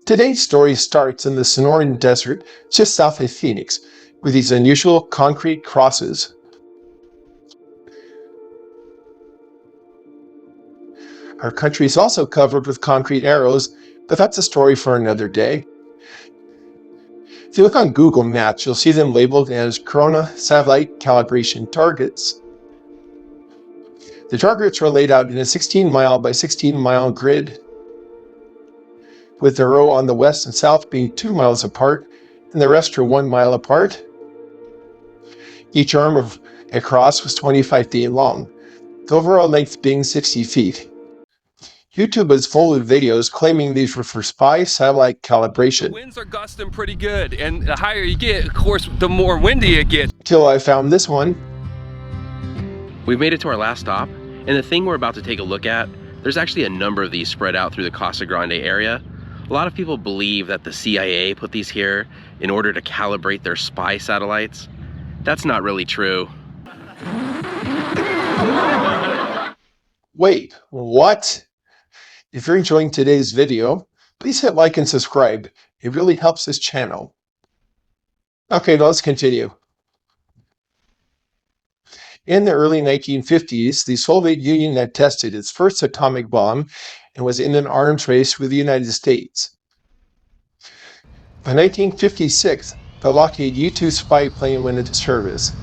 Today's story starts in the Sonoran Desert just south of Phoenix with these unusual concrete crosses. Our country is also covered with concrete arrows, but that's a story for another day. If you look on Google Maps, you'll see them labeled as Corona Satellite Calibration Targets. The targets are laid out in a 16-mile by 16-mile grid, with the row on the west and south being 2 miles apart, and the rest are 1 mile apart. Each arm of a cross was 25 feet long, the overall length being 60 feet. YouTube is full of videos claiming these were for spy satellite calibration. The winds are gusting pretty good, and the higher you get, of course, the more windy it gets. Till I found this one. We've made it to our last stop, and the thing we're about to take a look at, there's actually a number of these spread out through the Casa Grande area. A lot of people believe that the CIA put these here in order to calibrate their spy satellites. That's not really true. Wait, what? If you're enjoying today's video, please hit like and subscribe. It really helps this channel. Okay, let's continue. In the early 1950s, the Soviet Union had tested its first atomic bomb and was in an arms race with the United States. By 1956, the Lockheed U-2 spy plane went into service.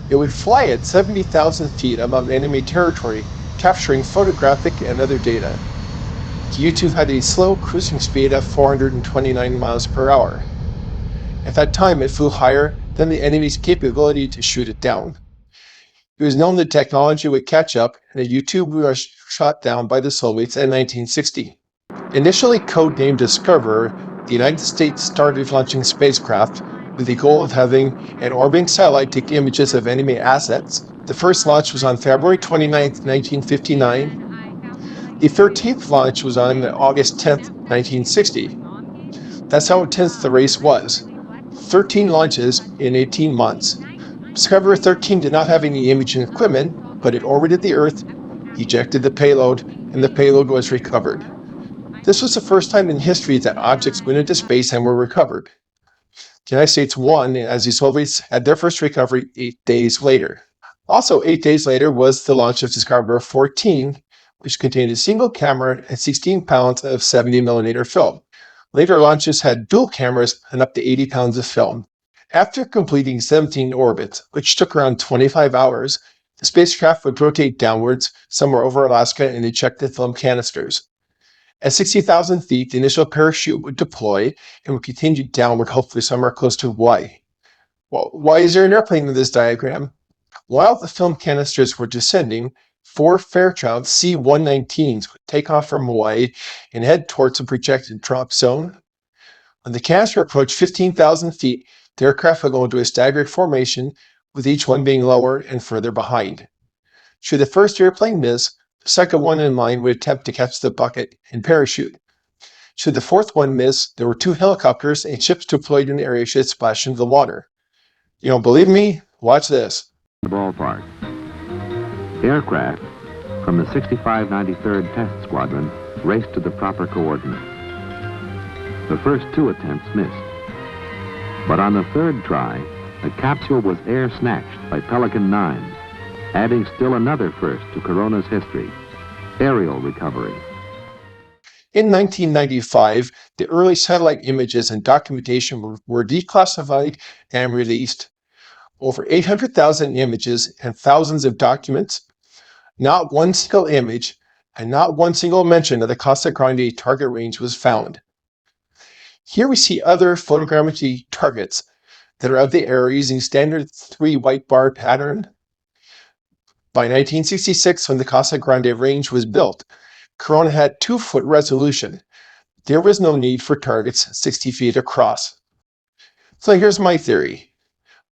It would fly at 70,000 feet above enemy territory, capturing photographic and other data. The U-2 had a slow cruising speed of 429 miles per hour. At that time, it flew higher than the enemy's capability to shoot it down. It was known that technology would catch up, and the U-2 was shot down by the Soviets in 1960. Initially codenamed Discoverer, the United States started launching spacecraft with the goal of having an orbiting satellite take images of enemy assets. The first launch was on February 29, 1959. The 13th launch was on August 10, 1960. That's how intense the race was. 13 launches in 18 months. Discoverer 13 did not have any imaging equipment, but it orbited the Earth, ejected the payload, and the payload was recovered. This was the first time in history that objects went into space and were recovered. The United States won, as the Soviets had their first recovery 8 days later. Also 8 days later was the launch of Discoverer 14, which contained a single camera and 16 pounds of 70mm film. Later launches had dual cameras and up to 80 pounds of film. After completing 17 orbits, which took around 25 hours, the spacecraft would rotate downwards somewhere over Alaska and eject the film canisters. At 60,000 feet, the initial parachute would deploy and would continue downward, hopefully somewhere close to Hawaii. Well, why is there an airplane in this diagram? While the film canisters were descending, 4 Fairchild C-119s would take off from Hawaii and head towards the projected drop zone. When the canister approached 15,000 feet, the aircraft would go into a staggered formation, with each one being lower and further behind. Should the first airplane miss, the second one in line would attempt to catch the bucket and parachute. Should the fourth one miss, there were 2 helicopters and ships deployed in the area should splash into the water. You don't believe me? Watch this. The ballpark. Aircraft from the 6593rd Test Squadron raced to the proper coordinates. The first 2 attempts missed. But on the 3rd try, the capsule was air-snatched by Pelican 9s, adding still another first to Corona's history, aerial recovery. In 1995, the early satellite images and documentation were declassified and released. Over 800,000 images and thousands of documents. Not one single image and not one single mention of the Casa Grande target range was found. Here we see other photogrammetry targets that are of the area using standard 3 white bar pattern. By 1966, when the Casa Grande range was built, Corona had 2-foot resolution. There was no need for targets 60 feet across. So here's my theory.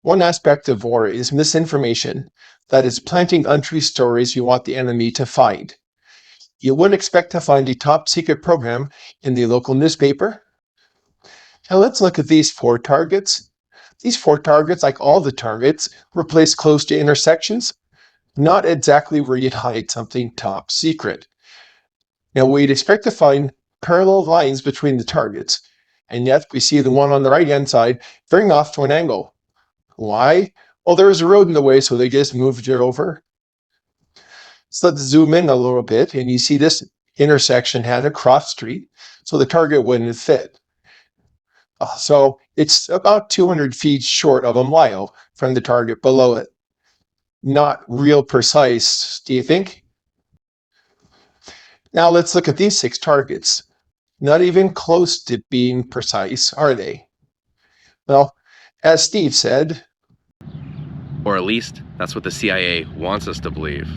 One aspect of war is misinformation, that is planting untrue stories you want the enemy to find. You wouldn't expect to find a top-secret program in the local newspaper. Now let's look at these 4 targets. These 4 targets, like all the targets, were placed close to intersections, not exactly where you'd hide something top secret. Now we'd expect to find parallel lines between the targets, and yet we see the one on the right-hand side veering off to an angle. Why? Well, there was a road in the way, so they just moved it over. So let's zoom in a little bit, and you see this intersection had a cross street, so the target wouldn't fit. So it's about 200 feet short of a mile from the target below it. Not real precise, do you think? Now let's look at these 6 targets. Not even close to being precise, are they? Well, as Steve said, Or at least, that's what the CIA wants us to believe.